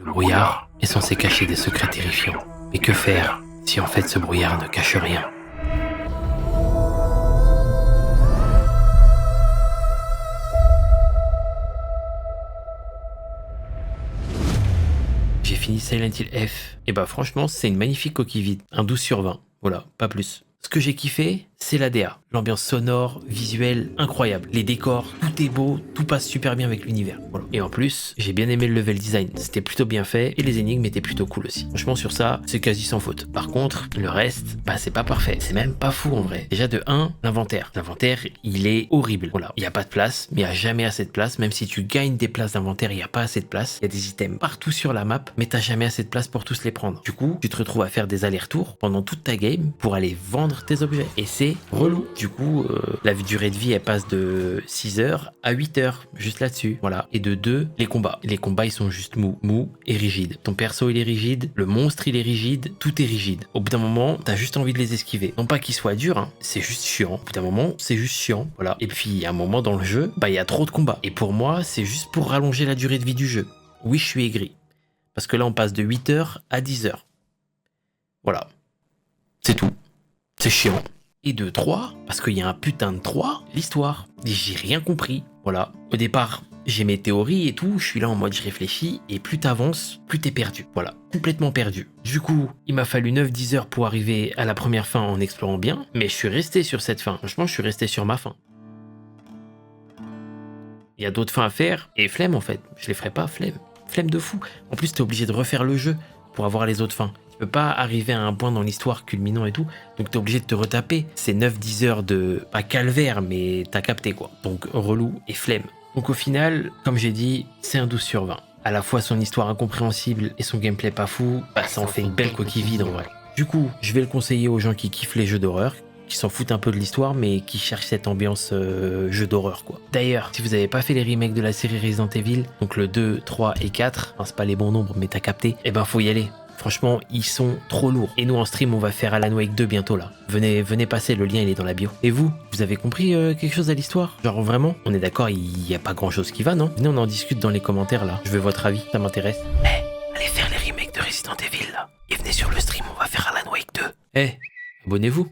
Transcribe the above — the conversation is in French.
Le brouillard est censé cacher des secrets terrifiants. Mais que faire si en fait ce brouillard ne cache rien? J'ai fini Silent Hill F. Et bah franchement, c'est une magnifique coquille vide. Un 12 sur 20. Voilà, pas plus. Ce que j'ai kiffé, c'est la DA. L'ambiance sonore, visuelle, incroyable. Les décors, tout est beau, tout passe super bien avec l'univers. Voilà. Et en plus, j'ai bien aimé le level design. C'était plutôt bien fait et les énigmes étaient plutôt cool aussi. Franchement, sur ça, c'est quasi sans faute. Par contre, le reste, bah c'est pas parfait. C'est même pas fou en vrai. Déjà de 1, l'inventaire. L'inventaire, il est horrible. Voilà. Il n'y a pas de place, mais il n'y a jamais assez de place. Même si tu gagnes des places d'inventaire, il n'y a pas assez de place. Il y a des items partout sur la map, mais t'as jamais assez de place pour tous les prendre. Du coup, tu te retrouves à faire des allers-retours pendant toute ta game pour aller vendre tes objets. Et c'est relou. Du coup, la durée de vie, elle passe de 6 heures à 8 heures, juste là-dessus. Voilà. Et de 2, les combats. Les combats, ils sont juste mous et rigides. Ton perso, il est rigide, le monstre, il est rigide, tout est rigide. Au bout d'un moment, t'as juste envie de les esquiver. Non pas qu'ils soient durs, hein, c'est juste chiant. Au bout d'un moment, c'est juste chiant. Voilà. Et puis, à un moment dans le jeu, bah, il y a trop de combats. Et pour moi, c'est juste pour rallonger la durée de vie du jeu. Oui, je suis aigri. Parce que là, on passe de 8 heures à 10 heures. Voilà. C'est tout. C'est chiant. Et de 3, parce qu'il y a un putain de 3, l'histoire. J'ai rien compris. Voilà. Au départ, j'ai mes théories et tout, je suis là en mode je réfléchis, et plus t'avances, plus t'es perdu. Voilà. Complètement perdu. Du coup, il m'a fallu 9-10 heures pour arriver à la première fin en explorant bien, mais je suis resté sur cette fin. Franchement, je suis resté sur ma fin. Il y a d'autres fins à faire, et flemme en fait. Je les ferai pas, flemme. Flemme de fou. En plus, t'es obligé de refaire le jeu pour avoir les autres fins. Tu peux pas arriver à un point dans l'histoire culminant et tout, donc t'es obligé de te retaper. C'est 9-10 heures de, pas calvaire, mais t'as capté quoi. Donc relou et flemme. Donc au final, comme j'ai dit, c'est un 12 sur 20. À la fois son histoire incompréhensible et son gameplay pas fou, bah ça en fait une belle coquille vide en vrai. Du coup, je vais le conseiller aux gens qui kiffent les jeux d'horreur, qui s'en foutent un peu de l'histoire, mais qui cherchent cette ambiance jeu d'horreur quoi. D'ailleurs, si vous avez pas fait les remakes de la série Resident Evil, donc le 2, 3 et 4, enfin, c'est pas les bons nombres mais t'as capté, et ben faut y aller. Franchement, ils sont trop lourds. Et nous, en stream, on va faire Alan Wake 2 bientôt, là. Venez passer, le lien, il est dans la bio. Et vous avez compris quelque chose à l'histoire? Genre, vraiment? On est d'accord, il n'y a pas grand-chose qui va, non? Venez, on en discute dans les commentaires, là. Je veux votre avis, ça m'intéresse. Allez faire les remakes de Resident Evil, là. Et venez sur le stream, on va faire Alan Wake 2. Abonnez-vous.